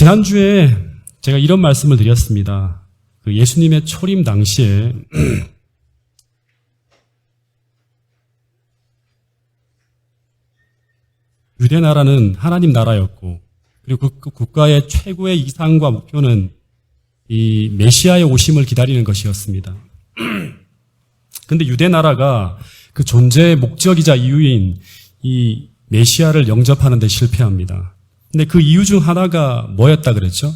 지난주에 제가 이런 말씀을 드렸습니다. 그 예수님의 초림 당시에 유대 나라는 하나님 나라였고, 그리고 그 국가의 최고의 이상과 목표는 이 메시아의 오심을 기다리는 것이었습니다. 근데 유대 나라가 그 존재의 목적이자 이유인 이 메시아를 영접하는 데 실패합니다. 근데 그 이유 중 하나가 뭐였다 그랬죠?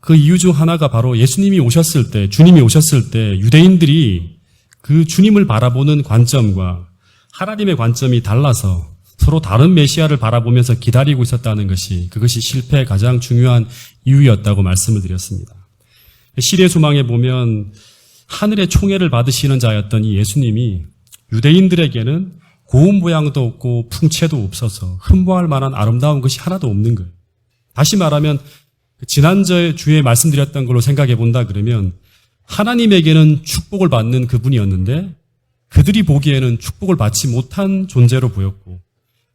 그 이유 중 하나가 바로 예수님이 오셨을 때, 주님이 오셨을 때 유대인들이 그 주님을 바라보는 관점과 하나님의 관점이 달라서 서로 다른 메시아를 바라보면서 기다리고 있었다는 것이, 그것이 실패의 가장 중요한 이유였다고 말씀을 드렸습니다. 시대 소망에 보면 하늘의 총애를 받으시는 자였던 이 예수님이 유대인들에게는 고운 모양도 없고 풍채도 없어서 흠모할 만한 아름다운 것이 하나도 없는 거예요. 다시 말하면 지난주에 말씀드렸던 걸로 생각해 본다 그러면 하나님에게는 축복을 받는 그분이었는데 그들이 보기에는 축복을 받지 못한 존재로 보였고,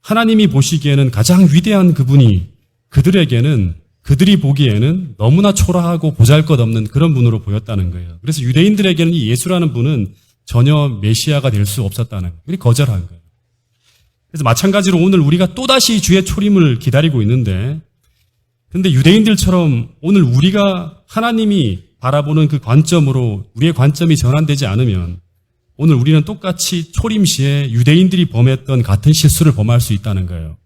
하나님이 보시기에는 가장 위대한 그분이 그들이 보기에는 너무나 초라하고 보잘것없는 그런 분으로 보였다는 거예요. 그래서 유대인들에게는 이 예수라는 분은 전혀 메시아가 될 수 없었다는 거예요. 거절한 거예요. 그래서 마찬가지로 오늘 우리가 또다시 주의 초림을 기다리고 있는데, 근데 유대인들처럼 오늘 우리가 하나님이 바라보는 그 관점으로 우리의 관점이 전환되지 않으면 오늘 우리는 똑같이 초림 시에 유대인들이 범했던 같은 실수를 범할 수 있다는 거예요.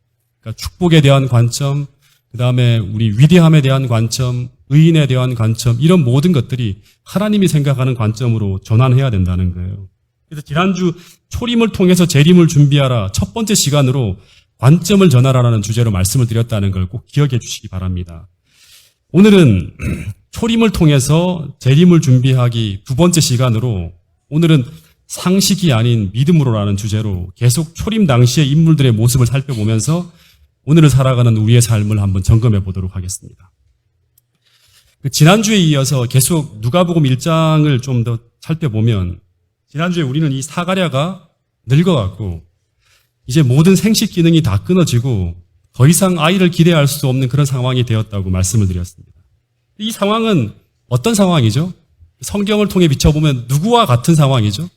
그러니까 축복에 대한 관점, 그 다음에 우리 위대함에 대한 관점, 의인에 대한 관점, 이런 모든 것들이 하나님이 생각하는 관점으로 전환해야 된다는 거예요. 그래서 지난주 초림을 통해서 재림을 준비하라 첫 번째 시간으로 관점을 전하라는 주제로 말씀을 드렸다는 걸 꼭 기억해 주시기 바랍니다. 오늘은 초림을 통해서 재림을 준비하기 두 번째 시간으로, 오늘은 상식이 아닌 믿음으로라는 주제로 계속 초림 당시의 인물들의 모습을 살펴보면서 오늘을 살아가는 우리의 삶을 한번 점검해 보도록 하겠습니다. 지난주에 이어서 계속 누가복음 1장을 좀 더 살펴보면, 지난주에 우리는 이 사가랴가 늙어갖고 이제 모든 생식 기능이 다 끊어지고 더 이상 아이를 기대할 수 없는 그런 상황이 되었다고 말씀을 드렸습니다. 이 상황은 어떤 상황이죠? 성경을 통해 비춰보면 누구와 같은 상황이죠?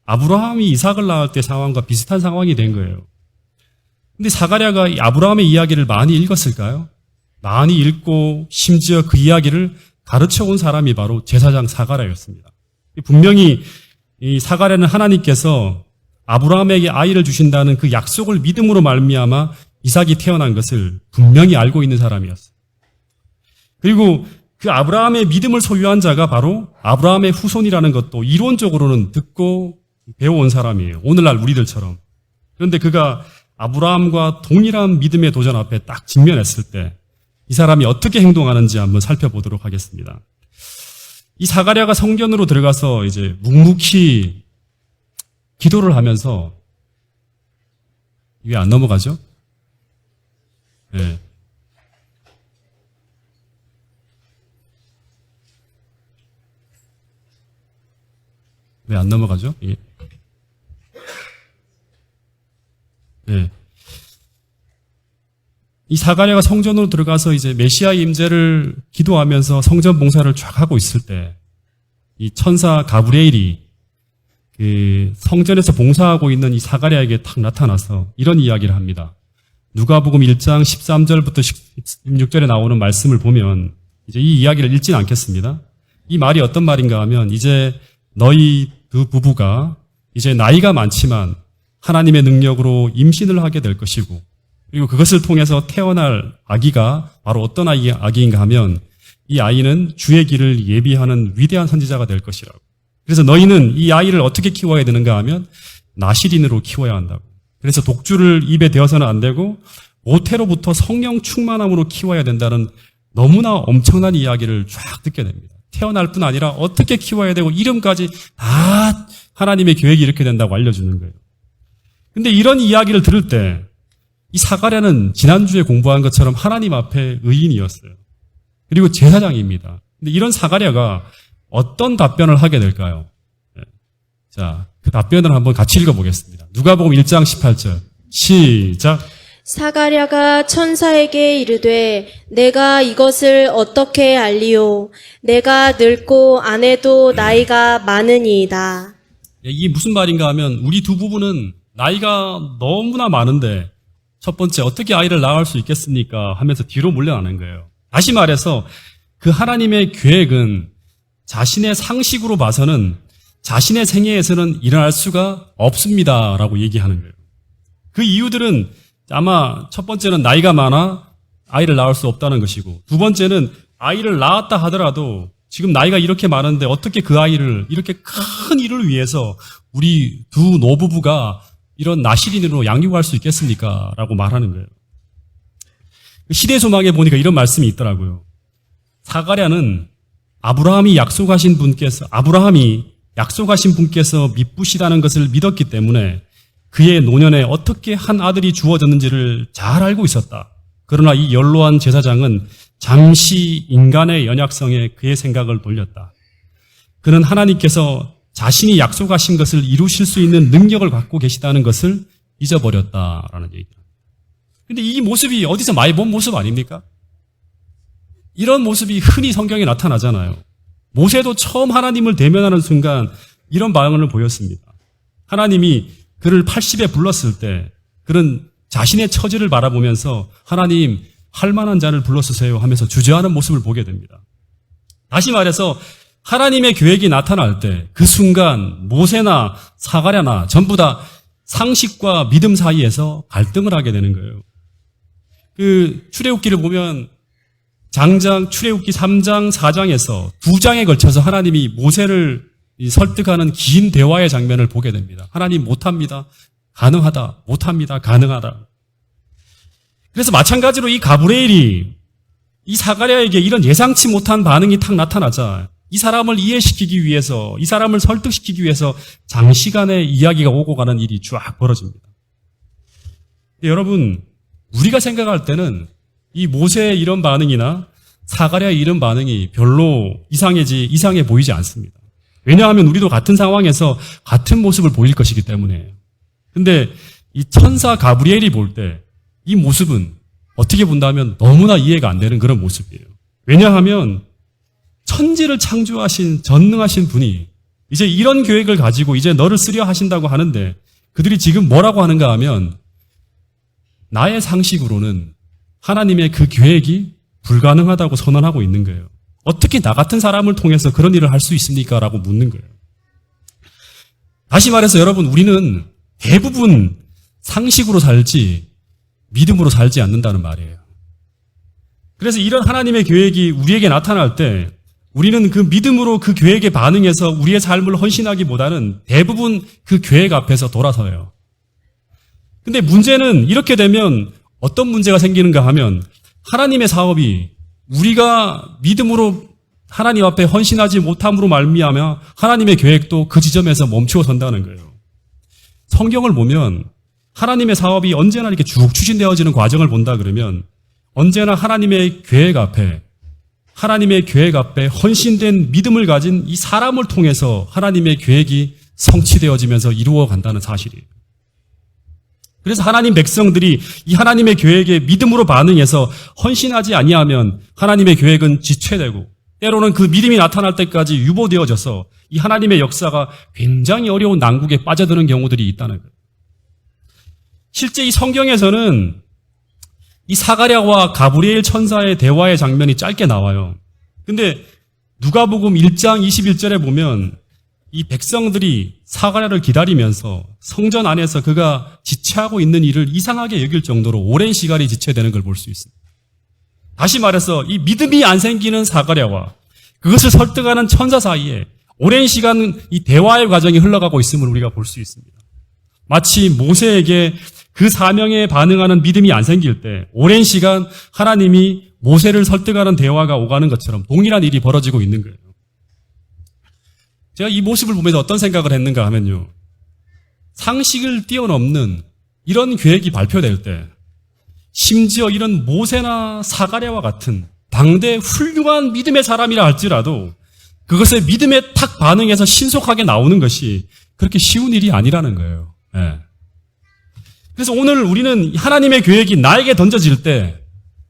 아브라함이 이삭을 낳을 때 상황과 비슷한 상황이 된 거예요. 근데 사가랴가 아브라함의 이야기를 많이 읽었을까요? 많이 읽고 심지어 그 이야기를 가르쳐온 사람이 바로 제사장 사가랴였습니다. 분명히 이 사가랴는 하나님께서 아브라함에게 아이를 주신다는 그 약속을 믿음으로 말미암아 이삭이 태어난 것을 분명히 알고 있는 사람이었어요. 그리고 그 아브라함의 믿음을 소유한 자가 바로 아브라함의 후손이라는 것도 이론적으로는 듣고 배워온 사람이에요. 오늘날 우리들처럼. 그런데 그가 아브라함과 동일한 믿음의 도전 앞에 딱 직면했을 때 이 사람이 어떻게 행동하는지 한번 살펴보도록 하겠습니다. 이 사가랴가 성전으로 들어가서 이제 묵묵히 기도를 하면서, 이게 안 넘어가죠? 네. 왜 안 넘어가죠? 예. 네. 이 사가랴가 성전으로 들어가서 이제 메시아의 임재를 기도하면서 성전 봉사를 쫙 하고 있을 때, 이 천사 가브리엘이 그 성전에서 봉사하고 있는 이 사가랴에게 탁 나타나서 이런 이야기를 합니다. 누가복음 1장 13절부터 16절에 나오는 말씀을 보면 이제 이 이야기를 읽진 않겠습니다. 이 말이 어떤 말인가 하면, 이제 너희 두 부부가 이제 나이가 많지만 하나님의 능력으로 임신을 하게 될 것이고, 그리고 그것을 통해서 태어날 아기가 바로 어떤 아기인가 하면 이 아이는 주의 길을 예비하는 위대한 선지자가 될 것이라고. 그래서 너희는 이 아이를 어떻게 키워야 되는가 하면 나실인으로 키워야 한다고. 그래서 독주를 입에 대어서는 안 되고 모태로부터 성령 충만함으로 키워야 된다는 너무나 엄청난 이야기를 쫙 듣게 됩니다. 태어날 뿐 아니라 어떻게 키워야 되고 이름까지 다 하나님의 계획이 이렇게 된다고 알려주는 거예요. 근데 이런 이야기를 들을 때 이 사가랴는 지난주에 공부한 것처럼 하나님 앞에 의인이었어요. 그리고 제사장입니다. 근데 이런 사가랴가 어떤 답변을 하게 될까요? 자, 그 답변을 한번 같이 읽어보겠습니다. 누가복음 1장 18절 시작. 사가랴가 천사에게 이르되 내가 이것을 어떻게 알리오? 내가 늙고 아내도 나이가 많으니이다. 이게 무슨 말인가 하면 우리 두 부부는 나이가 너무나 많은데 첫 번째 어떻게 아이를 낳을 수 있겠습니까? 하면서 뒤로 물러나는 거예요. 다시 말해서 그 하나님의 계획은 자신의 상식으로 봐서는 자신의 생애에서는 일어날 수가 없습니다라고 얘기하는 거예요. 그 이유들은 아마 첫 번째는 나이가 많아 아이를 낳을 수 없다는 것이고, 두 번째는 아이를 낳았다 하더라도 지금 나이가 이렇게 많은데 어떻게 그 아이를 이렇게 큰 일을 위해서 우리 두 노부부가 이런 나실인으로 양육할 수 있겠습니까? 라고 말하는 거예요. 시대 소망에 보니까 이런 말씀이 있더라고요. 사가랴는 아브라함이 약속하신 분께서 미쁘시다는 것을 믿었기 때문에 그의 노년에 어떻게 한 아들이 주어졌는지를 잘 알고 있었다. 그러나 이 연로한 제사장은 잠시 인간의 연약성에 그의 생각을 돌렸다. 그는 하나님께서 자신이 약속하신 것을 이루실 수 있는 능력을 갖고 계시다는 것을 잊어버렸다라는 얘기입니다. 근데 이 모습이 어디서 많이 본 모습 아닙니까? 이런 모습이 흔히 성경에 나타나잖아요. 모세도 처음 하나님을 대면하는 순간 이런 반응을 보였습니다. 하나님이 그를 80에 불렀을 때 그는 자신의 처지를 바라보면서 하나님 할 만한 자를 불러주세요 하면서 주저하는 모습을 보게 됩니다. 다시 말해서 하나님의 계획이 나타날 때 그 순간 모세나 사가랴나 전부 다 상식과 믿음 사이에서 갈등을 하게 되는 거예요. 그 출애굽기를 보면 장장 출애굽기 3장, 4장에서 2장에 걸쳐서 하나님이 모세를 설득하는 긴 대화의 장면을 보게 됩니다. 하나님 못합니다. 가능하다. 못합니다. 가능하다. 그래서 마찬가지로 이 가브리엘이 이 사가랴에게 이런 예상치 못한 반응이 탁 나타나자 이 사람을 이해시키기 위해서, 이 사람을 설득시키기 위해서 장시간의 이야기가 오고 가는 일이 쫙 벌어집니다. 여러분, 우리가 생각할 때는 이 모세의 이런 반응이나 사가랴의 이런 반응이 별로 이상해 보이지 않습니다. 왜냐하면 우리도 같은 상황에서 같은 모습을 보일 것이기 때문에. 근데 이 천사 가브리엘이 볼 때 이 모습은 어떻게 본다면 너무나 이해가 안 되는 그런 모습이에요. 왜냐하면 천지를 창조하신 전능하신 분이 이제 이런 계획을 가지고 이제 너를 쓰려 하신다고 하는데 그들이 지금 뭐라고 하는가 하면 나의 상식으로는 하나님의 그 계획이 불가능하다고 선언하고 있는 거예요. 어떻게 나 같은 사람을 통해서 그런 일을 할 수 있습니까? 라고 묻는 거예요. 다시 말해서 여러분, 우리는 대부분 상식으로 살지 믿음으로 살지 않는다는 말이에요. 그래서 이런 하나님의 계획이 우리에게 나타날 때 우리는 그 믿음으로 그 계획에 반응해서 우리의 삶을 헌신하기보다는 대부분 그 계획 앞에서 돌아서요. 근데 문제는 이렇게 되면 어떤 문제가 생기는가 하면 하나님의 사업이 우리가 믿음으로 하나님 앞에 헌신하지 못함으로 말미암아 하나님의 계획도 그 지점에서 멈추어 선다는 거예요. 성경을 보면 하나님의 사업이 언제나 이렇게 쭉 추진되어지는 과정을 본다 그러면 언제나 하나님의 계획 앞에 헌신된 믿음을 가진 이 사람을 통해서 하나님의 계획이 성취되어지면서 이루어 간다는 사실이에요. 그래서 하나님 백성들이 이 하나님의 계획에 믿음으로 반응해서 헌신하지 아니하면 하나님의 계획은 지체되고 때로는 그 믿음이 나타날 때까지 유보되어져서 이 하나님의 역사가 굉장히 어려운 난국에 빠져드는 경우들이 있다는 거예요. 실제 이 성경에서는 이 사가랴와 가브리엘 천사의 대화의 장면이 짧게 나와요. 근데 누가복음 1장 21절에 보면 이 백성들이 사가랴를 기다리면서 성전 안에서 그가 지체하고 있는 일을 이상하게 여길 정도로 오랜 시간이 지체되는 걸 볼 수 있습니다. 다시 말해서 이 믿음이 안 생기는 사가랴와 그것을 설득하는 천사 사이에 오랜 시간 이 대화의 과정이 흘러가고 있음을 우리가 볼 수 있습니다. 마치 모세에게 그 사명에 반응하는 믿음이 안 생길 때 오랜 시간 하나님이 모세를 설득하는 대화가 오가는 것처럼 동일한 일이 벌어지고 있는 거예요. 제가 이 모습을 보면서 어떤 생각을 했는가 하면요. 상식을 뛰어넘는 이런 계획이 발표될 때 심지어 이런 모세나 사가랴와 같은 당대 훌륭한 믿음의 사람이라 할지라도 그것에 믿음에 탁 반응해서 신속하게 나오는 것이 그렇게 쉬운 일이 아니라는 거예요. 네. 그래서 오늘 우리는 하나님의 계획이 나에게 던져질 때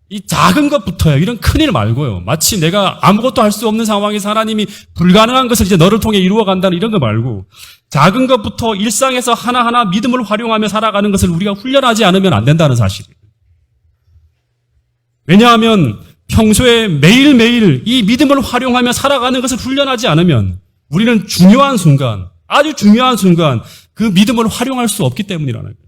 이 작은 것부터요. 이런 큰일 말고요. 마치 내가 아무것도 할 수 없는 상황에서 하나님이 불가능한 것을 이제 너를 통해 이루어간다는 이런 거 말고 작은 것부터 일상에서 하나하나 믿음을 활용하며 살아가는 것을 우리가 훈련하지 않으면 안 된다는 사실이에요. 왜냐하면 평소에 매일매일 이 믿음을 활용하며 살아가는 것을 훈련하지 않으면 우리는 중요한 순간, 아주 중요한 순간 그 믿음을 활용할 수 없기 때문이라는 거예요.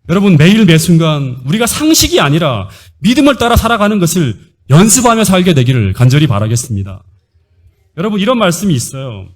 여러분 매일 매 순간 우리가 상식이 아니라 믿음을 따라 살아가는 것을 연습하며 살게 되기를 간절히 바라겠습니다. 여러분 이런 말씀이 있어요.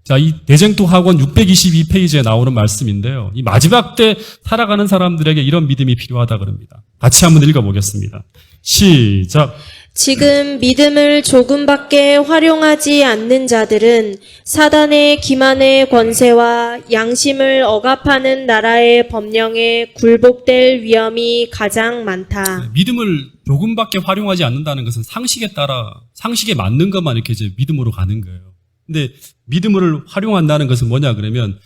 자, 이 대쟁투 학원 622페이지에 나오는 말씀인데요. 이 마지막 때 살아가는 사람들에게 이런 믿음이 필요하다 그럽니다. 같이 한번 읽어보겠습니다. 시작. 지금 믿음을 조금밖에 활용하지 않는 자들은 사단의 기만의 권세와 양심을 억압하는 나라의 법령에 굴복될 위험이 가장 많다. 믿음을 조금밖에 활용하지 않는다는 것은 상식에 따라 상식에 맞는 것만 이렇게 이제 믿음으로 가는 거예요. 근데 믿음을 활용한다는 것은 뭐냐 그러면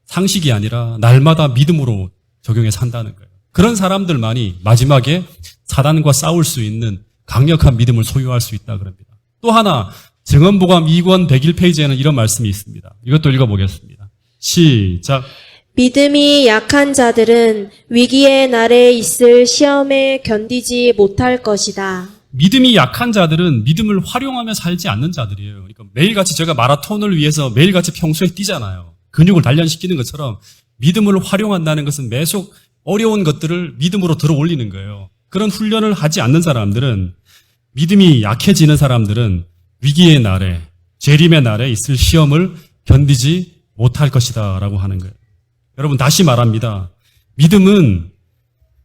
상식이 아니라 날마다 믿음으로 적용해 산다는 거예요. 그런 사람들만이 마지막에 사단과 싸울 수 있는 강력한 믿음을 소유할 수 있다 그럽니다. 또 하나 증언보감 2권 101페이지에는 이런 말씀이 있습니다. 이것도 읽어보겠습니다. 시작. 믿음이 약한 자들은 위기의 날에 있을 시험에 견디지 못할 것이다. 믿음이 약한 자들은 믿음을 활용하며 살지 않는 자들이에요. 그러니까 매일같이 제가 마라톤을 위해서 매일같이 평소에 뛰잖아요. 근육을 단련시키는 것처럼 믿음을 활용한다는 것은 매속 어려운 것들을 믿음으로 들어 올리는 거예요. 그런 훈련을 하지 않는 사람들은 믿음이 약해지는 사람들은 위기의 날에 재림의 날에 있을 시험을 견디지 못할 것이다 라고 하는 거예요. 여러분 다시 말합니다. 믿음은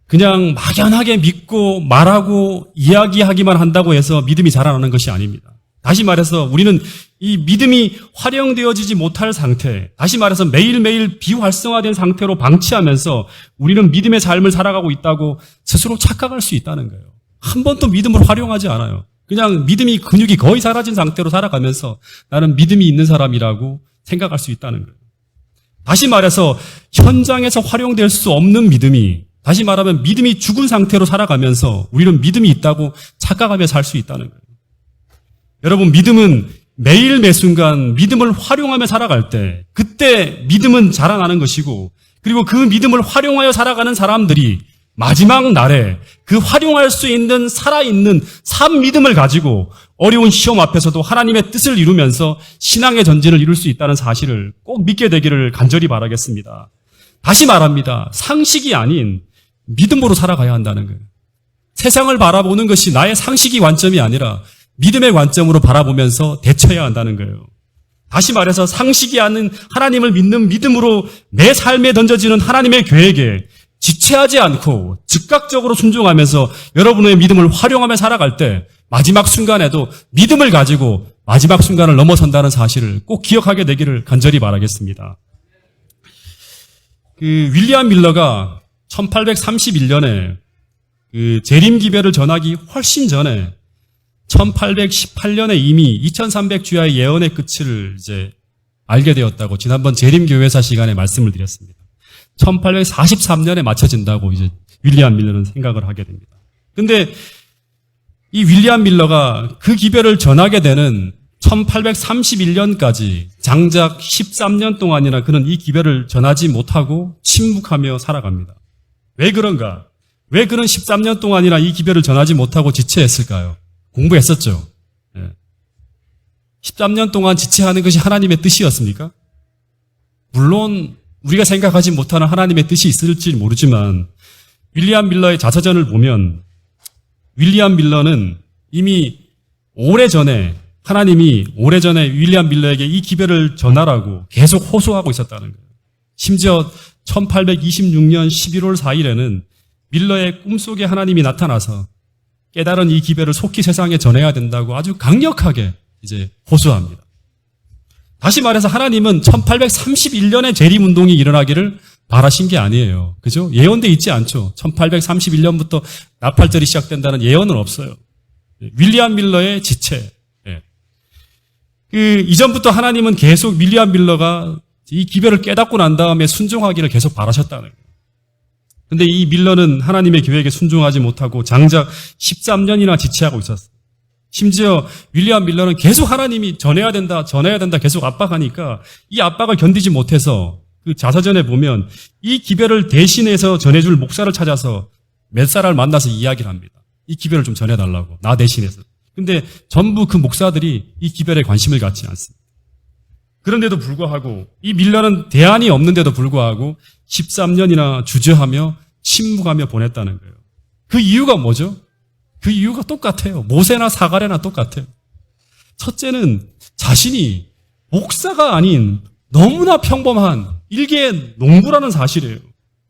그냥 막연하게 믿고 말하고 이야기하기만 한다고 해서 믿음이 자라나는 것이 아닙니다. 다시 말해서 우리는 이 믿음이 활용되어지지 못할 상태, 다시 말해서 매일매일 비활성화된 상태로 방치하면서 우리는 믿음의 삶을 살아가고 있다고 스스로 착각할 수 있다는 거예요. 한 번도 믿음을 활용하지 않아요. 그냥 믿음이 근육이 거의 사라진 상태로 살아가면서 나는 믿음이 있는 사람이라고 생각할 수 있다는 거예요. 다시 말해서 현장에서 활용될 수 없는 믿음이, 다시 말하면 믿음이 죽은 상태로 살아가면서 우리는 믿음이 있다고 착각하며 살 수 있다는 거예요. 여러분 믿음은 매일 매 순간 믿음을 활용하며 살아갈 때 그때 믿음은 자라나는 것이고 그리고 그 믿음을 활용하여 살아가는 사람들이 마지막 날에 그 활용할 수 있는 살아있는 산 믿음을 가지고 어려운 시험 앞에서도 하나님의 뜻을 이루면서 신앙의 전진을 이룰 수 있다는 사실을 꼭 믿게 되기를 간절히 바라겠습니다. 다시 말합니다. 상식이 아닌 믿음으로 살아가야 한다는 거예요. 세상을 바라보는 것이 나의 상식이 관점이 아니라 믿음의 관점으로 바라보면서 대처해야 한다는 거예요. 다시 말해서 상식이 아닌 하나님을 믿는 믿음으로 내 삶에 던져지는 하나님의 계획에 지체하지 않고 즉각적으로 순종하면서 여러분의 믿음을 활용하며 살아갈 때 마지막 순간에도 믿음을 가지고 마지막 순간을 넘어선다는 사실을 꼭 기억하게 되기를 간절히 바라겠습니다. 윌리엄 밀러가 1831년에 재림 기별을 전하기 훨씬 전에 1818년에 이미 2300주야의 예언의 끝을 이제 알게 되었다고 지난번 재림교회사 시간에 말씀을 드렸습니다. 1843년에 맞춰진다고 이제 윌리엄 밀러는 생각을 하게 됩니다. 근데 이 윌리엄 밀러가 그 기별을 전하게 되는 1831년까지 장작 13년 동안이나 그는 이 기별을 전하지 못하고 침묵하며 살아갑니다. 왜 그런가? 왜 그는 13년 동안이나 이 기별을 전하지 못하고 지체했을까요? 공부했었죠. 13년 동안 지체하는 것이 하나님의 뜻이었습니까? 물론 우리가 생각하지 못하는 하나님의 뜻이 있을지 모르지만 윌리엄 밀러의 자서전을 보면 윌리엄 밀러는 이미 오래전에 하나님이 오래전에 윌리엄 밀러에게 이 기별을 전하라고 계속 호소하고 있었다는 거예요. 심지어 1826년 11월 4일에는 밀러의 꿈속에 하나님이 나타나서 깨달은 이 기별을 속히 세상에 전해야 된다고 아주 강력하게 이제 호소합니다. 다시 말해서 하나님은 1831년에 재림운동이 일어나기를 바라신 게 아니에요. 그죠? 예언돼 있지 않죠. 1831년부터 나팔절이 시작된다는 예언은 없어요. 윌리엄 밀러의 지체. 이전부터 하나님은 계속 윌리엄 밀러가 이 기별을 깨닫고 난 다음에 순종하기를 계속 바라셨다는 거예요. 근데 이 밀러는 하나님의 계획에 순종하지 못하고 장작 13년이나 지체하고 있었어요. 심지어 윌리엄 밀러는 계속 하나님이 전해야 된다 계속 압박하니까 이 압박을 견디지 못해서 그 자서전에 보면 이 기별을 대신해서 전해줄 목사를 찾아서 몇 사람을 만나서 이야기를 합니다. 이 기별을 좀 전해달라고, 나 대신해서. 근데 전부 그 목사들이 이 기별에 관심을 갖지 않습니다. 그런데도 불구하고 이 밀러는 대안이 없는데도 불구하고 13년이나 주저하며 침묵하며 보냈다는 거예요. 그 이유가 뭐죠? 그 이유가 똑같아요. 모세나 사가랴나 똑같아요. 첫째는 자신이 목사가 아닌 너무나 평범한 일개의 농부라는 사실이에요.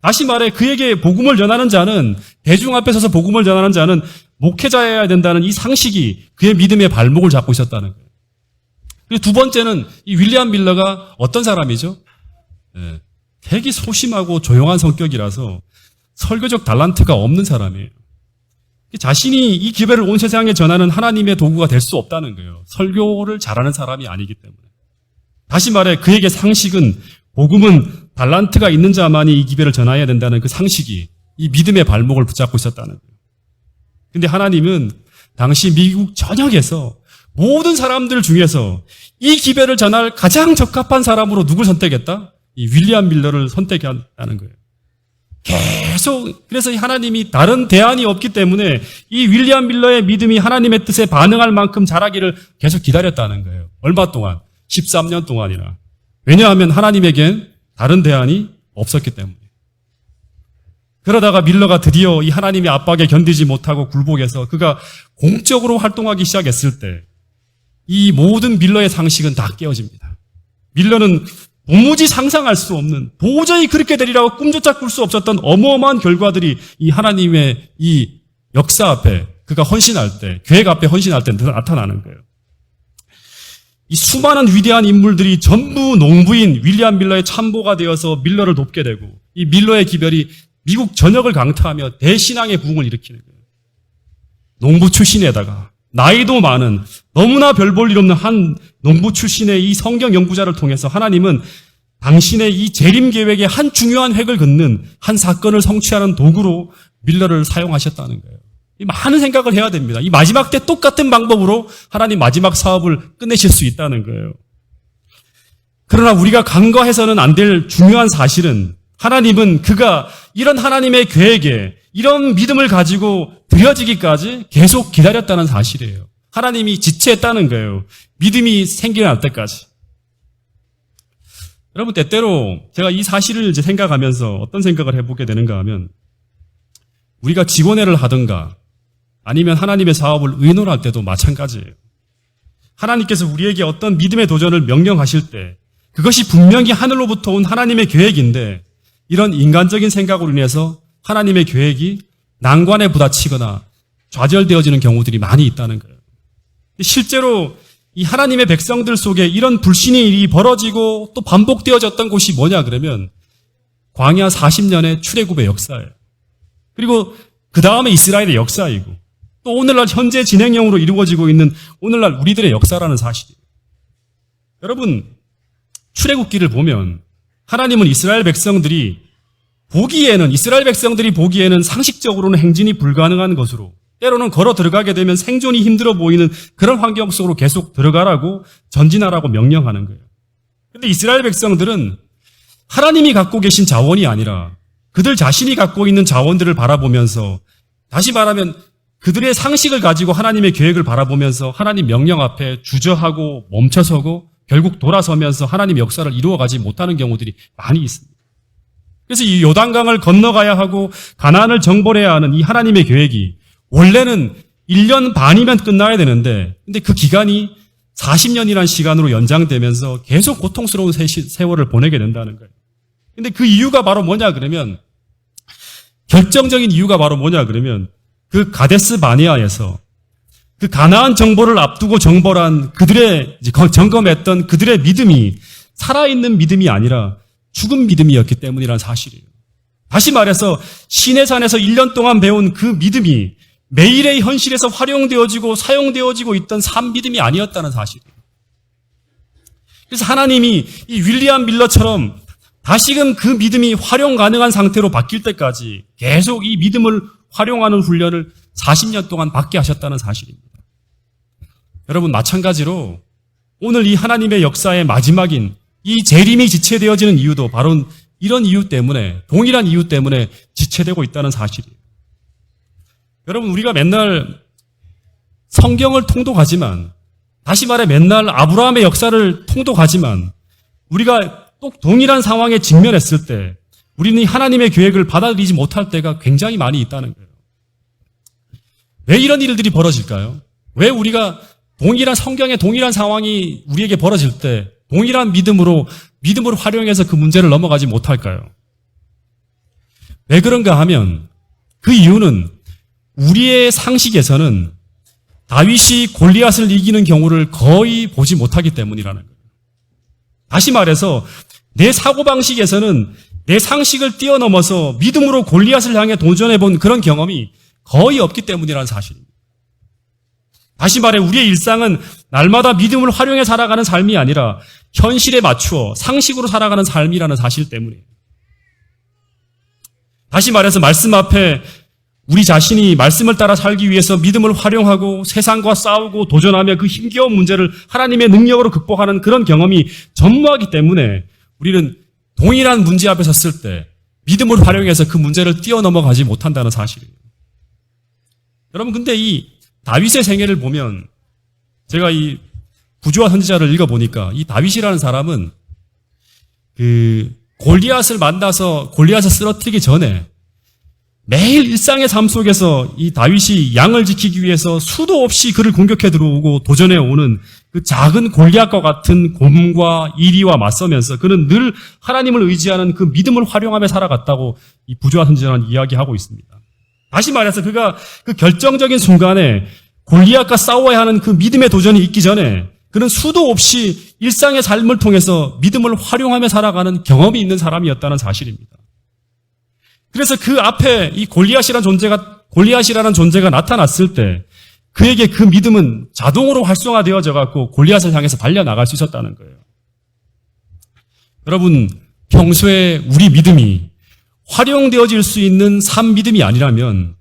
다시 말해 그에게 복음을 전하는 자는, 대중 앞에 서서 복음을 전하는 자는 목회자여야 된다는 이 상식이 그의 믿음의 발목을 잡고 있었다는 거예요. 그리고 두 번째는 이 윌리엄 밀러가 어떤 사람이죠? 되게 소심하고 조용한 성격이라서 설교적 달란트가 없는 사람이에요. 자신이 이 기별을 온 세상에 전하는 하나님의 도구가 될 수 없다는 거예요. 설교를 잘하는 사람이 아니기 때문에. 다시 말해 그에게 상식은, 복음은 달란트가 있는 자만이 이 기별을 전해야 된다는 그 상식이 이 믿음의 발목을 붙잡고 있었다는 거예요. 근데 하나님은 당시 미국 전역에서 모든 사람들 중에서 이 기별을 전할 가장 적합한 사람으로 누굴 선택했다? 이 윌리엄 밀러를 선택했다는 거예요. 계속, 그래서 하나님이 다른 대안이 없기 때문에 이 윌리엄 밀러의 믿음이 하나님의 뜻에 반응할 만큼 자라기를 계속 기다렸다는 거예요. 얼마 동안? 13년 동안이나. 왜냐하면 하나님에겐 다른 대안이 없었기 때문에. 그러다가 밀러가 드디어 이 하나님의 압박에 견디지 못하고 굴복해서 그가 공적으로 활동하기 시작했을 때 이 모든 밀러의 상식은 다 깨어집니다. 밀러는 도무지 상상할 수 없는, 도저히 그렇게 되리라고 꿈조차 꿀 수 없었던 어마어마한 결과들이 이 하나님의 이 역사 앞에, 그가 헌신할 때, 계획 앞에 헌신할 때 나타나는 거예요. 이 수많은 위대한 인물들이 전부 농부인 윌리엄 밀러의 참보가 되어서 밀러를 돕게 되고, 이 밀러의 기별이 미국 전역을 강타하며 대신앙의 부흥을 일으키는 거예요. 농부 출신에다가 나이도 많은, 너무나 별 볼 일 없는 한 농부 출신의 이 성경 연구자를 통해서 하나님은 당신의 이 재림 계획의 한 중요한 획을 긋는 한 사건을 성취하는 도구로 밀러를 사용하셨다는 거예요. 이 많은 생각을 해야 됩니다. 이 마지막 때 똑같은 방법으로 하나님 마지막 사업을 끝내실 수 있다는 거예요. 그러나 우리가 간과해서는 안 될 중요한 사실은 하나님은 그가 이런 하나님의 계획에 이런 믿음을 가지고 드려지기까지 계속 기다렸다는 사실이에요. 하나님이 지체했다는 거예요. 믿음이 생겨날 때까지. 여러분, 때때로 제가 이 사실을 이제 생각하면서 어떤 생각을 해보게 되는가 하면, 우리가 직원회를 하든가 아니면 하나님의 사업을 의논할 때도 마찬가지예요. 하나님께서 우리에게 어떤 믿음의 도전을 명령하실 때 그것이 분명히 하늘로부터 온 하나님의 계획인데, 이런 인간적인 생각으로 인해서 하나님의 계획이 난관에 부딪히거나 좌절되어지는 경우들이 많이 있다는 거예요. 실제로 이 하나님의 백성들 속에 이런 불신의 일이 벌어지고 또 반복되어졌던 곳이 뭐냐 그러면 광야 40년의 출애굽의 역사예요. 그리고 그 다음에 이스라엘의 역사이고 또 오늘날 현재 진행형으로 이루어지고 있는 오늘날 우리들의 역사라는 사실이에요. 여러분, 출애굽기를 보면 하나님은 이스라엘 백성들이 보기에는 상식적으로는 행진이 불가능한 것으로, 때로는 걸어 들어가게 되면 생존이 힘들어 보이는 그런 환경 속으로 계속 들어가라고, 전진하라고 명령하는 거예요. 그런데 이스라엘 백성들은 하나님이 갖고 계신 자원이 아니라 그들 자신이 갖고 있는 자원들을 바라보면서, 다시 말하면 그들의 상식을 가지고 하나님의 계획을 바라보면서 하나님 명령 앞에 주저하고 멈춰서고 결국 돌아서면서 하나님의 역사를 이루어가지 못하는 경우들이 많이 있습니다. 그래서 이 요단강을 건너가야 하고 가나안을 정벌해야 하는 이 하나님의 계획이 원래는 1년 반이면 끝나야 되는데, 근데 그 기간이 40년이라는 시간으로 연장되면서 계속 고통스러운 세월을 보내게 된다는 거예요. 근데 그 이유가 바로 뭐냐 그러면, 결정적인 이유가 바로 뭐냐 그러면, 그 가데스 바네아에서 그 가나안 정벌을 앞두고 정벌한 그들의, 점검했던 그들의 믿음이 살아있는 믿음이 아니라 죽은 믿음이었기 때문이라는 사실이에요. 다시 말해서 시내 산에서 1년 동안 배운 그 믿음이 매일의 현실에서 활용되어지고 사용되어지고 있던 삶 믿음이 아니었다는 사실이에요. 그래서 하나님이 이 윌리엄 밀러처럼 다시금 그 믿음이 활용 가능한 상태로 바뀔 때까지 계속 이 믿음을 활용하는 훈련을 40년 동안 받게 하셨다는 사실입니다. 여러분, 마찬가지로 오늘 이 하나님의 역사의 마지막인 이 재림이 지체되어지는 이유도 바로 이런 이유 때문에, 동일한 이유 때문에 지체되고 있다는 사실이에요. 여러분, 우리가 맨날 성경을 통독하지만, 다시 말해 맨날 아브라함의 역사를 통독하지만, 우리가 또 동일한 상황에 직면했을 때 우리는 이 하나님의 계획을 받아들이지 못할 때가 굉장히 많이 있다는 거예요. 왜 이런 일들이 벌어질까요? 왜 우리가 동일한 성경의 동일한 상황이 우리에게 벌어질 때 동일한 믿음을 활용해서 그 문제를 넘어가지 못할까요? 왜 그런가 하면 그 이유는 우리의 상식에서는 다윗이 골리앗을 이기는 경우를 거의 보지 못하기 때문이라는 거예요. 다시 말해서 내 사고방식에서는 내 상식을 뛰어넘어서 믿음으로 골리앗을 향해 도전해 본 그런 경험이 거의 없기 때문이라는 사실입니다. 다시 말해 우리의 일상은 날마다 믿음을 활용해 살아가는 삶이 아니라 현실에 맞추어 상식으로 살아가는 삶이라는 사실 때문이에요. 다시 말해서 말씀 앞에 우리 자신이 말씀을 따라 살기 위해서 믿음을 활용하고 세상과 싸우고 도전하며 그 힘겨운 문제를 하나님의 능력으로 극복하는 그런 경험이 전무하기 때문에 우리는 동일한 문제 앞에 섰을 때 믿음을 활용해서 그 문제를 뛰어넘어가지 못한다는 사실이에요. 여러분, 근데 이 다윗의 생애를 보면 제가 이 부조와 선지자를 읽어보니까 이 다윗이라는 사람은 그 골리앗을 만나서 골리앗을 쓰러뜨리기 전에 매일 일상의 삶 속에서 이 다윗이 양을 지키기 위해서 수도 없이 그를 공격해 들어오고 도전해 오는 그 작은 골리앗과 같은 곰과 이리와 맞서면서 그는 늘 하나님을 의지하는 그 믿음을 활용하며 살아갔다고 이 부조와 선지자는 이야기하고 있습니다. 다시 말해서 그가 그 결정적인 순간에 골리앗과 싸워야 하는 그 믿음의 도전이 있기 전에 그는 수도 없이 일상의 삶을 통해서 믿음을 활용하며 살아가는 경험이 있는 사람이었다는 사실입니다. 그래서 그 앞에 이 골리앗이라는 존재가 나타났을 때 그에게 그 믿음은 자동으로 활성화되어져 갖고 골리앗을 향해서 달려나갈 수 있었다는 거예요. 여러분, 평소에 우리 믿음이 활용되어질 수 있는 삶 믿음이 아니라면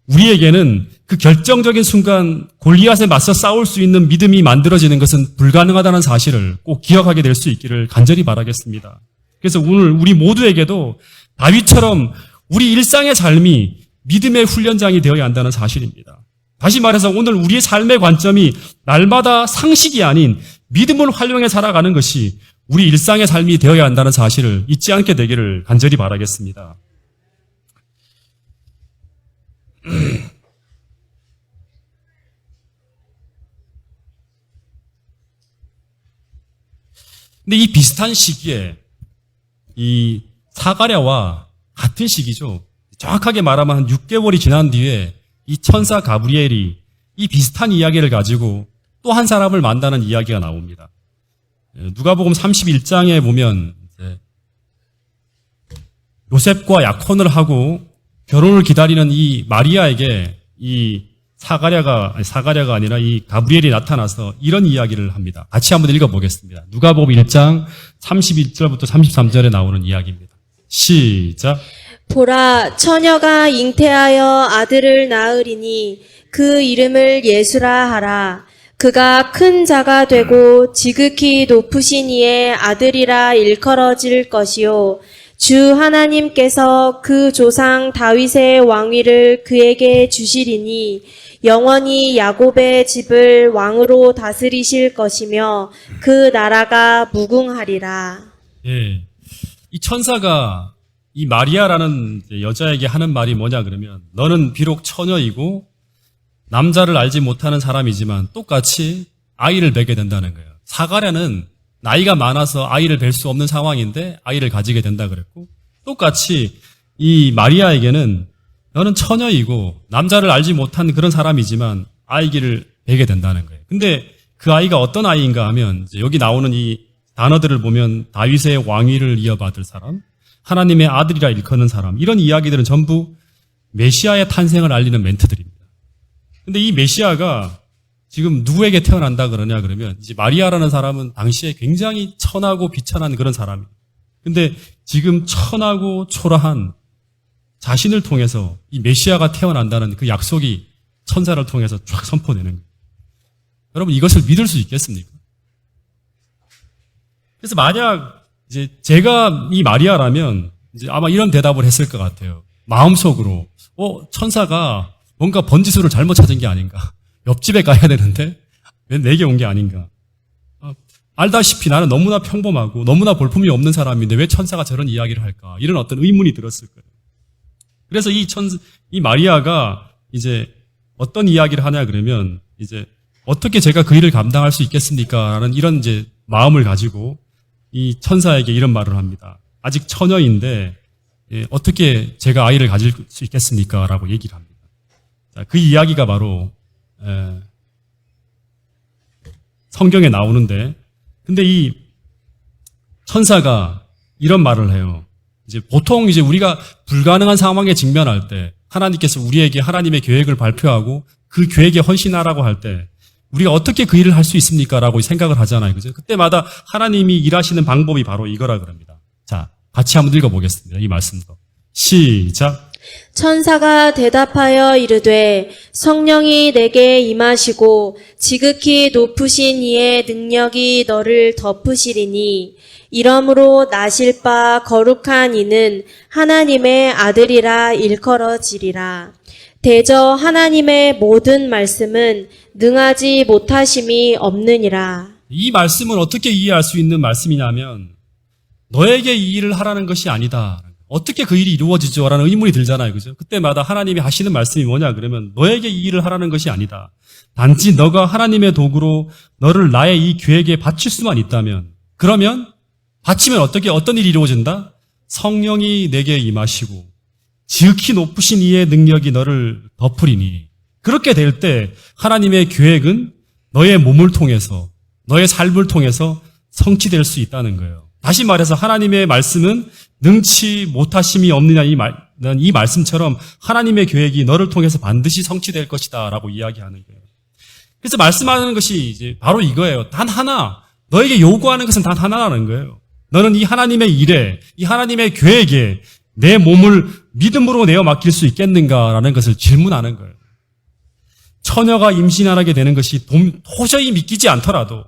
우리에게는 그 결정적인 순간 골리앗에 맞서 싸울 수 있는 믿음이 만들어지는 것은 불가능하다는 사실을 꼭 기억하게 될 수 있기를 간절히 바라겠습니다. 그래서 오늘 우리 모두에게도 다윗처럼 우리 일상의 삶이 믿음의 훈련장이 되어야 한다는 사실입니다. 다시 말해서 오늘 우리의 삶의 관점이 날마다 상식이 아닌 믿음을 활용해 살아가는 것이 우리 일상의 삶이 되어야 한다는 사실을 잊지 않게 되기를 간절히 바라겠습니다. 근데 이 비슷한 시기에 이 사가랴와 같은 시기죠. 정확하게 말하면 한 6개월이 지난 뒤에 이 천사 가브리엘이 이 비슷한 이야기를 가지고 또 한 사람을 만나는 이야기가 나옵니다. 누가복음 31장에 보면 요셉과 약혼을 하고 결혼을 기다리는 이 마리아에게 이 사가랴가 아니라 이 가브리엘이 나타나서 이런 이야기를 합니다. 같이 한번 읽어보겠습니다. 누가복음 1장 31절부터 33절에 나오는 이야기입니다. 시작. 보라, 처녀가 잉태하여 아들을 낳으리니 그 이름을 예수라 하라. 그가 큰 자가 되고 지극히 높으신 이의 아들이라 일컬어질 것이요. 주 하나님께서 그 조상 다윗의 왕위를 그에게 주시리니 영원히 야곱의 집을 왕으로 다스리실 것이며 그 나라가 무궁하리라. 예. 이 천사가 이 마리아라는 여자에게 하는 말이 뭐냐 그러면 너는 비록 처녀이고 남자를 알지 못하는 사람이지만 똑같이 아이를 뵈게 된다는 거예요. 사가랴는 나이가 많아서 아이를 뵐 수 없는 상황인데 아이를 가지게 된다 그랬고 똑같이 이 마리아에게는 너는 처녀이고 남자를 알지 못한 그런 사람이지만 아이를 뵈게 된다는 거예요. 근데 그 아이가 어떤 아이인가 하면 여기 나오는 이 단어들을 보면 다윗의 왕위를 이어받을 사람, 하나님의 아들이라 일컫는 사람, 이런 이야기들은 전부 메시아의 탄생을 알리는 멘트들입니다. 근데 이 메시아가 지금 누구에게 태어난다 그러냐 그러면 이제 마리아라는 사람은 당시에 굉장히 천하고 비천한 그런 사람이에요. 근데 지금 천하고 초라한 자신을 통해서 이 메시아가 태어난다는 그 약속이 천사를 통해서 쫙 선포되는 거예요. 여러분 이것을 믿을 수 있겠습니까? 그래서 만약 이제 제가 이 마리아라면 이제 아마 이런 대답을 했을 것 같아요. 마음속으로 천사가 뭔가 번지수를 잘못 찾은 게 아닌가. 옆집에 가야 되는데 왜 내게 온 게 아닌가. 알다시피 나는 너무나 평범하고 너무나 볼품이 없는 사람인데 왜 천사가 저런 이야기를 할까. 이런 어떤 의문이 들었을 거예요. 그래서 이 마리아가 이제 어떤 이야기를 하냐 그러면 이제 어떻게 제가 그 일을 감당할 수 있겠습니까? 라는 이런 이제 마음을 가지고 이 천사에게 이런 말을 합니다. 아직 처녀인데 어떻게 제가 아이를 가질 수 있겠습니까? 라고 얘기를 합니다. 자, 그 이야기가 바로 성경에 나오는데 근데 이 천사가 이런 말을 해요. 이제 보통 이제 우리가 불가능한 상황에 직면할 때 하나님께서 우리에게 하나님의 계획을 발표하고 그 계획에 헌신하라고 할 때 우리가 어떻게 그 일을 할 수 있습니까? 라고 생각을 하잖아요. 그죠? 그때마다 하나님이 일하시는 방법이 바로 이거라 그럽니다. 자, 같이 한번 읽어보겠습니다. 이 말씀도. 시작. 천사가 대답하여 이르되 성령이 내게 임하시고 지극히 높으신 이의 능력이 너를 덮으시리니 이러므로 나실 바 거룩한 이는 하나님의 아들이라 일컬어지리라. 대저 하나님의 모든 말씀은 능하지 못하심이 없느니라. 이 말씀은 어떻게 이해할 수 있는 말씀이냐면 너에게 이 일을 하라는 것이 아니다. 어떻게 그 일이 이루어지죠? 라는 의문이 들잖아요. 그죠? 그때마다 하나님이 하시는 말씀이 뭐냐 그러면 너에게 이 일을 하라는 것이 아니다. 단지 너가 하나님의 도구로 너를 나의 이 계획에 바칠 수만 있다면 그러면 바치면 어떤 일이 이루어진다? 성령이 내게 임하시고 지극히 높으신 이의 능력이 너를 덮으리니 그렇게 될 때 하나님의 계획은 너의 몸을 통해서 너의 삶을 통해서 성취될 수 있다는 거예요. 다시 말해서 하나님의 말씀은 능치 못하심이 없느냐 이 말씀처럼 하나님의 계획이 너를 통해서 반드시 성취될 것이다 라고 이야기하는 거예요. 그래서 말씀하는 것이 이제 바로 이거예요. 단 하나, 너에게 요구하는 것은 단 하나라는 거예요. 너는 이 하나님의 일에, 이 하나님의 계획에 내 몸을 믿음으로 내어 맡길 수 있겠는가라는 것을 질문하는 거예요. 처녀가 임신하게 되는 것이 도저히 믿기지 않더라도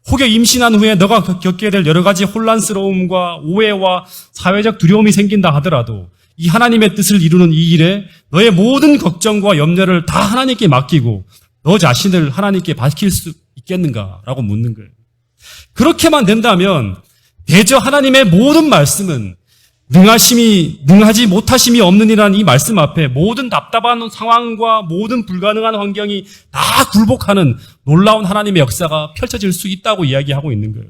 혹여 임신한 후에 너가 겪게 될 여러 가지 혼란스러움과 오해와 사회적 두려움이 생긴다 하더라도 이 하나님의 뜻을 이루는 이 일에 너의 모든 걱정과 염려를 다 하나님께 맡기고 너 자신을 하나님께 밝힐 수 있겠는가라고 묻는 거예요. 그렇게만 된다면 대저 하나님의 모든 말씀은 능하지 못하심이 없느니라는 이 말씀 앞에 모든 답답한 상황과 모든 불가능한 환경이 다 굴복하는 놀라운 하나님의 역사가 펼쳐질 수 있다고 이야기하고 있는 거예요.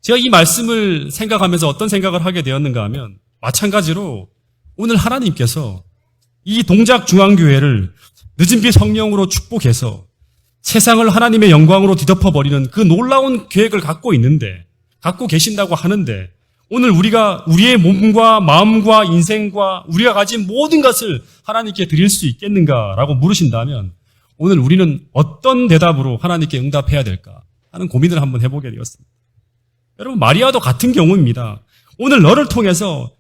제가 이 말씀을 생각하면서 어떤 생각을 하게 되었는가 하면 마찬가지로 오늘 하나님께서 이 동작중앙교회를 늦은비 성령으로 축복해서 세상을 하나님의 영광으로 뒤덮어버리는 그 놀라운 계획을 갖고 계신다고 하는데 오늘 우리가 우리의 몸과 마음과 인생과 우리가 가진 모든 것을 하나님께 드릴 수 있겠는가라고 물으신다면 오늘 우리는 어떤 대답으로 하나님께 응답해야 될까 하는 고민을 한번 해보게 되었습니다. 여러분 마리아도 같은 경우입니다. 오늘 너를 통해서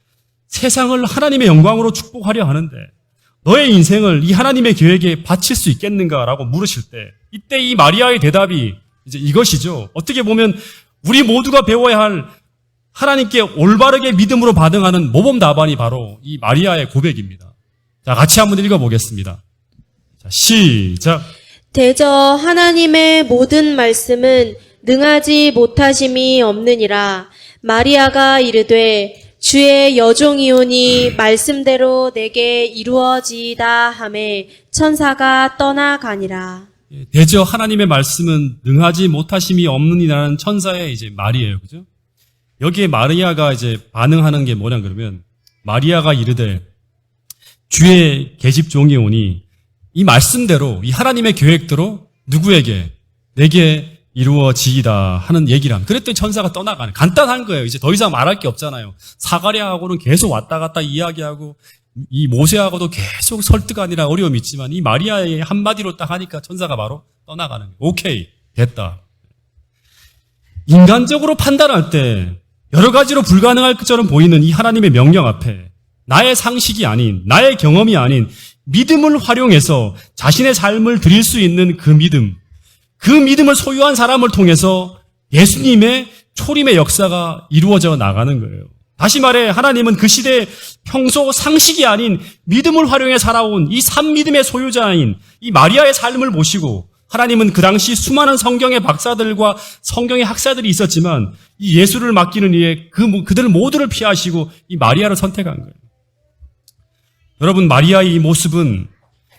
세상을 하나님의 영광으로 축복하려 하는데 너의 인생을 이 하나님의 계획에 바칠 수 있겠는가라고 물으실 때 이때 이 마리아의 대답이 이제 이것이죠. 어떻게 보면 우리 모두가 배워야 할 하나님께 올바르게 믿음으로 반응하는 모범 답안이 바로 이 마리아의 고백입니다. 자, 같이 한번 읽어보겠습니다. 자, 시작. 대저 하나님의 모든 말씀은 능하지 못하심이 없느니라. 마리아가 이르되 주의 여종이오니 말씀대로 내게 이루어지이다 하매 천사가 떠나가니라. 대저 하나님의 말씀은 능하지 못하심이 없느니라는 천사의 이제 말이에요. 그죠? 여기에 마리아가 이제 반응하는 게 뭐냐 그러면 마리아가 이르되 주의 계집종이 오니 이 말씀대로 이 하나님의 계획대로 누구에게 내게 이루어지이다 하는 얘기를 합니다. 그랬더니 천사가 떠나가는 간단한 거예요. 이제 더 이상 말할 게 없잖아요. 사가랴하고는 계속 왔다 갔다 이야기하고 이 모세하고도 계속 설득하느라 어려움이 있지만 이 마리아의 한마디로 딱 하니까 천사가 바로 떠나가는 거예요. 오케이, 됐다. 인간적으로 판단할 때 여러 가지로 불가능할 것처럼 보이는 이 하나님의 명령 앞에 나의 상식이 아닌, 나의 경험이 아닌 믿음을 활용해서 자신의 삶을 드릴 수 있는 그 믿음을 소유한 사람을 통해서 예수님의 초림의 역사가 이루어져 나가는 거예요. 다시 말해 하나님은 그 시대에 평소 상식이 아닌 믿음을 활용해 살아온 이 산믿음의 소유자인 이 마리아의 삶을 보시고 하나님은 그 당시 수많은 성경의 박사들과 성경의 학사들이 있었지만 이 예수를 맡기는 이에 그들 모두를 피하시고 이 마리아를 선택한 거예요. 여러분, 마리아의 이 모습은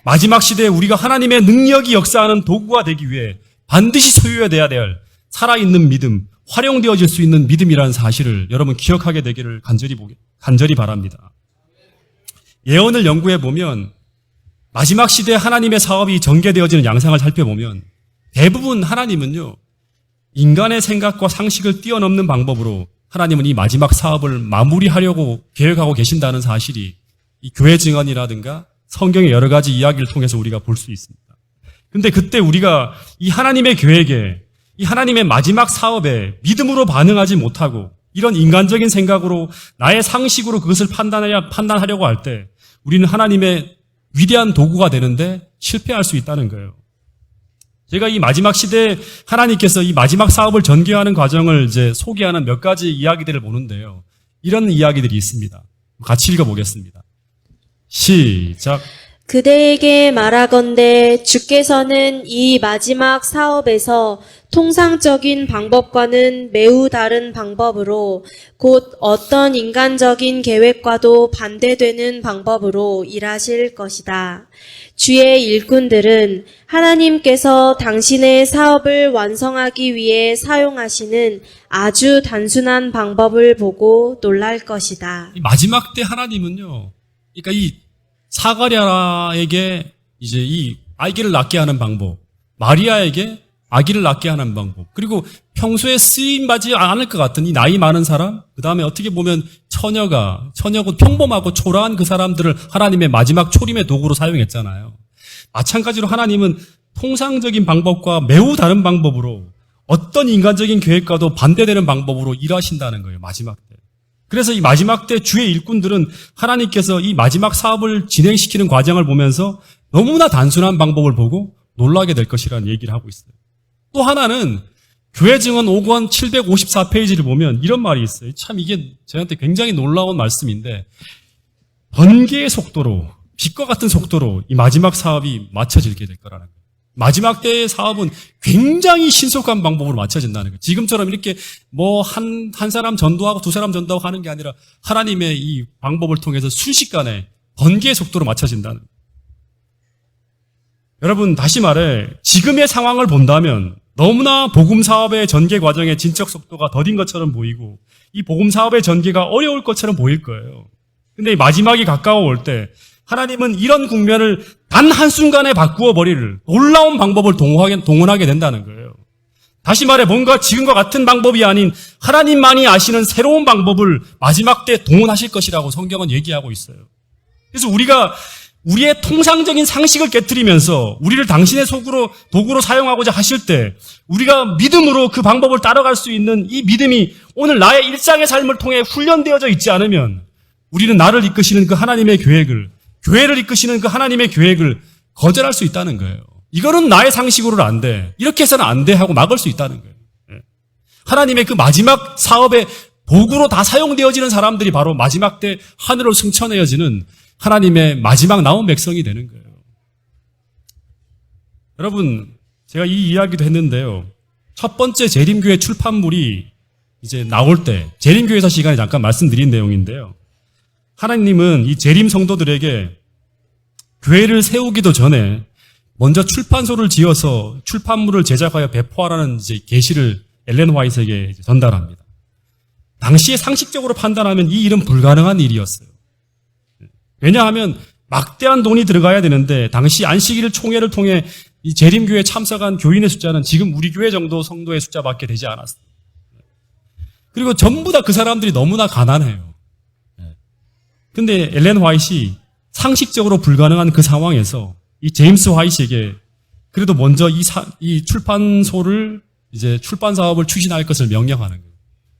마지막 시대에 우리가 하나님의 능력이 역사하는 도구가 되기 위해 반드시 소유해야 될 살아있는 믿음, 활용되어질 수 있는 믿음이라는 사실을 여러분 기억하게 되기를 간절히 바랍니다. 예언을 연구해 보면 마지막 시대에 하나님의 사업이 전개되어지는 양상을 살펴보면 대부분 하나님은요, 인간의 생각과 상식을 뛰어넘는 방법으로 하나님은 이 마지막 사업을 마무리하려고 계획하고 계신다는 사실이 이 교회 증언이라든가 성경의 여러 가지 이야기를 통해서 우리가 볼 수 있습니다. 근데 그때 우리가 이 하나님의 계획에, 이 하나님의 마지막 사업에 믿음으로 반응하지 못하고 이런 인간적인 생각으로 나의 상식으로 그것을 판단하려고 할 때 우리는 하나님의 위대한 도구가 되는데 실패할 수 있다는 거예요. 제가 이 마지막 시대에 하나님께서 이 마지막 사업을 전개하는 과정을 이제 소개하는 몇 가지 이야기들을 보는데요. 이런 이야기들이 있습니다. 같이 읽어보겠습니다. 시작. 그대에게 말하건대 주께서는 이 마지막 사업에서 통상적인 방법과는 매우 다른 방법으로 곧 어떤 인간적인 계획과도 반대되는 방법으로 일하실 것이다. 주의 일꾼들은 하나님께서 당신의 사업을 완성하기 위해 사용하시는 아주 단순한 방법을 보고 놀랄 것이다. 이 마지막 때 하나님은요, 그러니까 이 사가랴에게 이제 이 아기를 낳게 하는 방법, 마리아에게 아기를 낳게 하는 방법, 그리고 평소에 쓰임받지 않을 것 같은 이 나이 많은 사람, 그 다음에 어떻게 보면 처녀고 평범하고 초라한 그 사람들을 하나님의 마지막 초림의 도구로 사용했잖아요. 마찬가지로 하나님은 통상적인 방법과 매우 다른 방법으로 어떤 인간적인 계획과도 반대되는 방법으로 일하신다는 거예요, 마지막 때. 그래서 이 마지막 때 주의 일꾼들은 하나님께서 이 마지막 사업을 진행시키는 과정을 보면서 너무나 단순한 방법을 보고 놀라게 될 것이라는 얘기를 하고 있어요. 또 하나는 교회 증언 5권 754페이지를 보면 이런 말이 있어요. 참 이게 저한테 굉장히 놀라운 말씀인데, 번개의 속도로, 빛과 같은 속도로 이 마지막 사업이 맞춰지게 될 거라는 거예요. 마지막 때의 사업은 굉장히 신속한 방법으로 맞춰진다는 거예요. 지금처럼 이렇게 뭐 한 사람 전도하고 두 사람 전도하고 하는 게 아니라 하나님의 이 방법을 통해서 순식간에 번개의 속도로 맞춰진다는 거예요. 여러분, 다시 말해 지금의 상황을 본다면 너무나 복음 사업의 전개 과정의 진척 속도가 더딘 것처럼 보이고 이 복음 사업의 전개가 어려울 것처럼 보일 거예요. 근데 마지막이 가까워 올 때 하나님은 이런 국면을 단 한순간에 바꾸어 버릴 놀라운 방법을 동원하게 된다는 거예요. 다시 말해 뭔가 지금과 같은 방법이 아닌 하나님만이 아시는 새로운 방법을 마지막 때 동원하실 것이라고 성경은 얘기하고 있어요. 그래서 우리가 우리의 통상적인 상식을 깨트리면서 우리를 당신의 도구로 사용하고자 하실 때 우리가 믿음으로 그 방법을 따라갈 수 있는 이 믿음이 오늘 나의 일상의 삶을 통해 훈련되어져 있지 않으면 우리는 나를 이끄시는 그 하나님의 계획을, 교회를 이끄시는 그 하나님의 계획을 거절할 수 있다는 거예요. 이거는 나의 상식으로는 안 돼, 이렇게 해서는 안 돼 하고 막을 수 있다는 거예요. 하나님의 그 마지막 사업의 도구로 다 사용되어지는 사람들이 바로 마지막 때 하늘로 승천해어지는 하나님의 마지막 나온 백성이 되는 거예요. 여러분, 제가 이 이야기도 했는데요. 첫 번째 재림교회 출판물이 이제 나올 때 재림교회사 시간에 잠깐 말씀드린 내용인데요. 하나님은 이 재림 성도들에게 교회를 세우기도 전에 먼저 출판소를 지어서 출판물을 제작하여 배포하라는 이제 계시를 엘렌 화이트에게 전달합니다. 당시에 상식적으로 판단하면 이 일은 불가능한 일이었어요. 왜냐하면 막대한 돈이 들어가야 되는데 당시 안식일 총회를 통해 이 재림교회에 참석한 교인의 숫자는 지금 우리 교회 정도 성도의 숫자밖에 되지 않았어요. 그리고 전부 다 그 사람들이 너무나 가난해요. 근데 엘렌 화이트이 상식적으로 불가능한 그 상황에서 이 제임스 화이트에게 그래도 먼저 이 출판소를 이제 출판 사업을 추진할 것을 명령하는 거예요.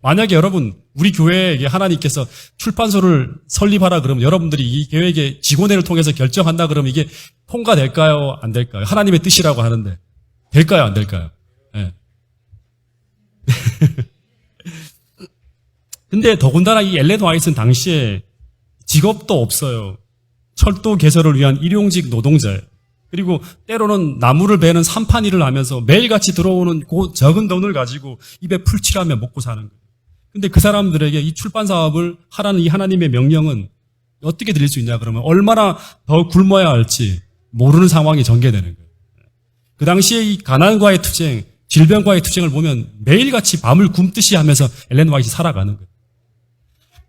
만약에 여러분 우리 교회에게 하나님께서 출판소를 설립하라 그러면 여러분들이 이 교회의 직원회를 통해서 결정한다 그러면 이게 통과될까요? 안 될까요? 하나님의 뜻이라고 하는데 될까요? 안 될까요? 네. 근데 더군다나 이 엘렌 화이트는 당시에 직업도 없어요. 철도 개설을 위한 일용직 노동자예요. 그리고 때로는 나무를 베는 산판 일을 하면서 매일같이 들어오는 그 적은 돈을 가지고 입에 풀칠하며 먹고 사는 거예요. 근데 그 사람들에게 이 출판 사업을 하라는 이 하나님의 명령은 어떻게 들릴 수 있냐 그러면 얼마나 더 굶어야 할지 모르는 상황이 전개되는 거예요. 그 당시에 이 가난과의 투쟁, 질병과의 투쟁을 보면 매일같이 밤을 굶듯이 하면서 엘렌 화이트 살아가는 거예요.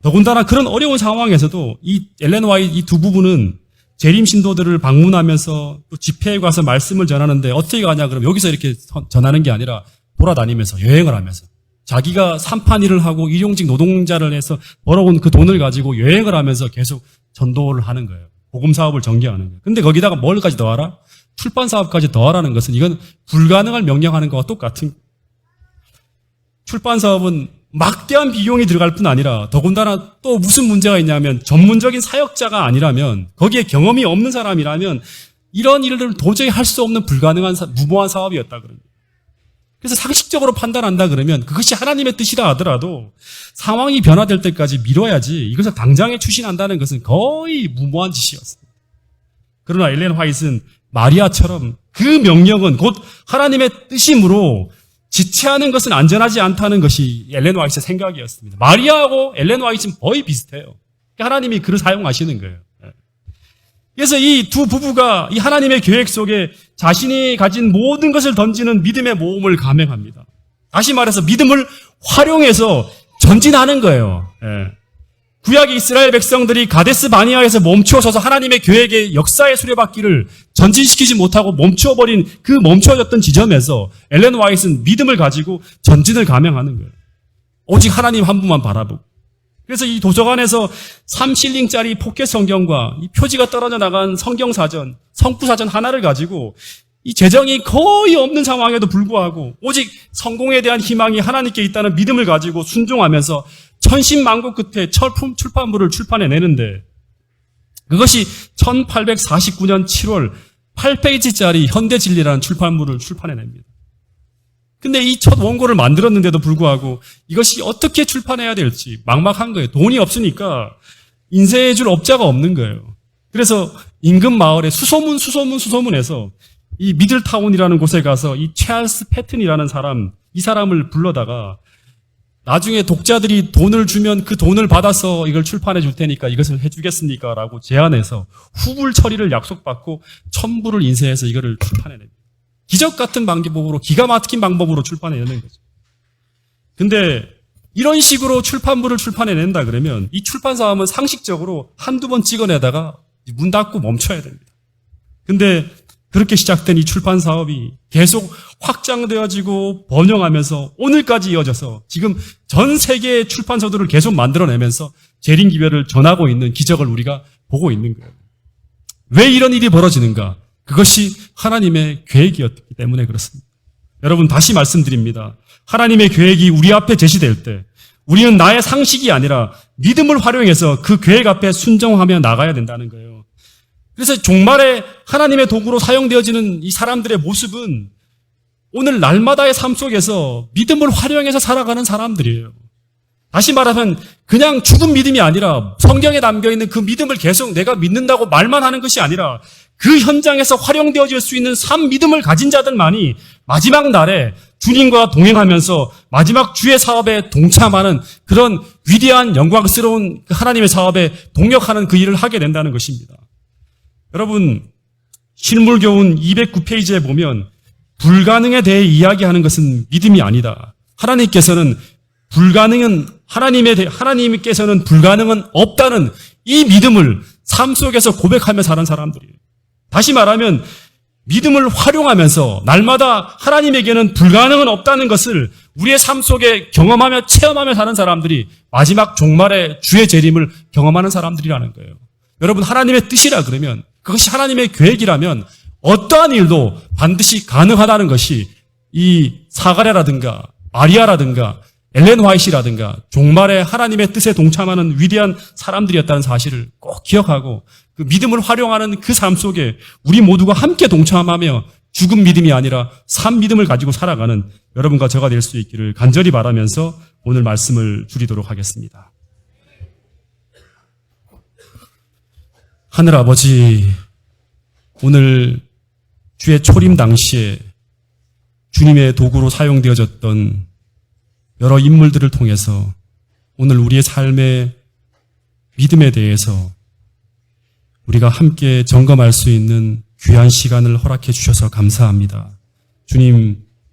더군다나 그런 어려운 상황에서도 이 엘렌 화이트 이 두 부부는 재림 신도들을 방문하면서 또 집회에 가서 말씀을 전하는데 어떻게 가냐 그러면 여기서 이렇게 전하는 게 아니라 돌아다니면서 여행을 하면서 자기가 산판 일을 하고 일용직 노동자를 해서 벌어온 그 돈을 가지고 여행을 하면서 계속 전도를 하는 거예요. 복음 사업을 전개하는 거예요. 근데 거기다가 뭘까지 더하라? 출판 사업까지 더하라는 것은 이건 불가능을 명령하는 것과 똑같은 거예요. 출판 사업은 막대한 비용이 들어갈 뿐 아니라 더군다나 또 무슨 문제가 있냐면 전문적인 사역자가 아니라면 거기에 경험이 없는 사람이라면 이런 일을 도저히 할 수 없는 불가능한 무모한 사업이었다 그럽니다. 그래서 상식적으로 판단한다 그러면 그것이 하나님의 뜻이라 하더라도 상황이 변화될 때까지 미뤄야지 이것을 당장에 추진한다는 것은 거의 무모한 짓이었습니다. 그러나 엘렌 화이트는 마리아처럼 그 명령은 곧 하나님의 뜻이므로 지체하는 것은 안전하지 않다는 것이 엘렌 화이트의 생각이었습니다. 마리아하고 엘렌 화이트는 거의 비슷해요. 하나님이 그를 사용하시는 거예요. 그래서 이 두 부부가 이 하나님의 계획 속에 자신이 가진 모든 것을 던지는 믿음의 모험을 감행합니다. 다시 말해서 믿음을 활용해서 전진하는 거예요. 구약 이스라엘 백성들이 가데스 바니아에서 멈추어서서 하나님의 계획의 역사의 수레바퀴를 전진시키지 못하고 멈추어버린 그 멈추어졌던 지점에서 엘렌 화이트는 믿음을 가지고 전진을 감행하는 거예요. 오직 하나님 한 분만 바라보고. 그래서 이 도서관에서 3실링짜리 포켓 성경과 이 표지가 떨어져 나간 성경사전, 성구사전 하나를 가지고 이 재정이 거의 없는 상황에도 불구하고 오직 성공에 대한 희망이 하나님께 있다는 믿음을 가지고 순종하면서 천신만고 끝에 출판물을 출판해내는데 그것이 1849년 7월 8페이지짜리 현대진리라는 출판물을 출판해냅니다. 근데 이 첫 원고를 만들었는데도 불구하고 이것이 어떻게 출판해야 될지 막막한 거예요. 돈이 없으니까 인쇄해 줄 업자가 없는 거예요. 그래서 인근 마을에 수소문해서 이 미들타운이라는 곳에 가서 이 찰스 패튼이라는 사람, 이 사람을 불러다가 나중에 독자들이 돈을 주면 그 돈을 받아서 이걸 출판해 줄 테니까 이것을 해주겠습니까? 라고 제안해서 후불 처리를 약속받고 1000부를 인쇄해서 이거를 출판해냅니다. 기적 같은 방법으로, 기가 막힌 방법으로 출판해내는 거죠. 근데 이런 식으로 출판물을 출판해낸다 그러면 이 출판 사업은 상식적으로 한두 번 찍어내다가 문 닫고 멈춰야 됩니다. 근데 그렇게 시작된 이 출판 사업이 계속 확장되어지고 번영하면서 오늘까지 이어져서 지금 전 세계의 출판서들을 계속 만들어내면서 재림기별을 전하고 있는 기적을 우리가 보고 있는 거예요. 왜 이런 일이 벌어지는가? 그것이 하나님의 계획이었기 때문에 그렇습니다. 여러분 다시 말씀드립니다. 하나님의 계획이 우리 앞에 제시될 때 우리는 나의 상식이 아니라 믿음을 활용해서 그 계획 앞에 순종하며 나가야 된다는 거예요. 그래서 종말에 하나님의 도구로 사용되어지는 이 사람들의 모습은 오늘 날마다의 삶 속에서 믿음을 활용해서 살아가는 사람들이에요. 다시 말하면 그냥 죽은 믿음이 아니라 성경에 담겨있는 그 믿음을 계속 내가 믿는다고 말만 하는 것이 아니라 그 현장에서 활용되어질 수 있는 삶 믿음을 가진 자들만이 마지막 날에 주님과 동행하면서 마지막 주의 사업에 동참하는 그런 위대한 영광스러운 하나님의 사업에 동역하는 그 일을 하게 된다는 것입니다. 여러분 실물교훈 209페이지에 보면 불가능에 대해 이야기하는 것은 믿음이 아니다. 하나님께서는 하나님께서는 불가능은 없다는 이 믿음을 삶 속에서 고백하며 사는 사람들이에요. 다시 말하면 믿음을 활용하면서 날마다 하나님에게는 불가능은 없다는 것을 우리의 삶 속에 경험하며 체험하며 사는 사람들이 마지막 종말의 주의 재림을 경험하는 사람들이라는 거예요. 여러분 하나님의 뜻이라 그러면 그것이 하나님의 계획이라면 어떠한 일도 반드시 가능하다는 것이 이 사가랴라든가 아리아라든가 엘렌 화이트라든가 종말의 하나님의 뜻에 동참하는 위대한 사람들이었다는 사실을 꼭 기억하고 그 믿음을 활용하는 그 삶 속에 우리 모두가 함께 동참하며 죽은 믿음이 아니라 산 믿음을 가지고 살아가는 여러분과 저가 될 수 있기를 간절히 바라면서 오늘 말씀을 줄이도록 하겠습니다. 하늘 아버지, 오늘 주의 초림 당시에 주님의 도구로 사용되어졌던 여러 인물들을 통해서 오늘 우리의 삶의 믿음에 대해서 우리가 함께 점검할 수 있는 귀한 시간을 허락해 주셔서 감사합니다. 주님,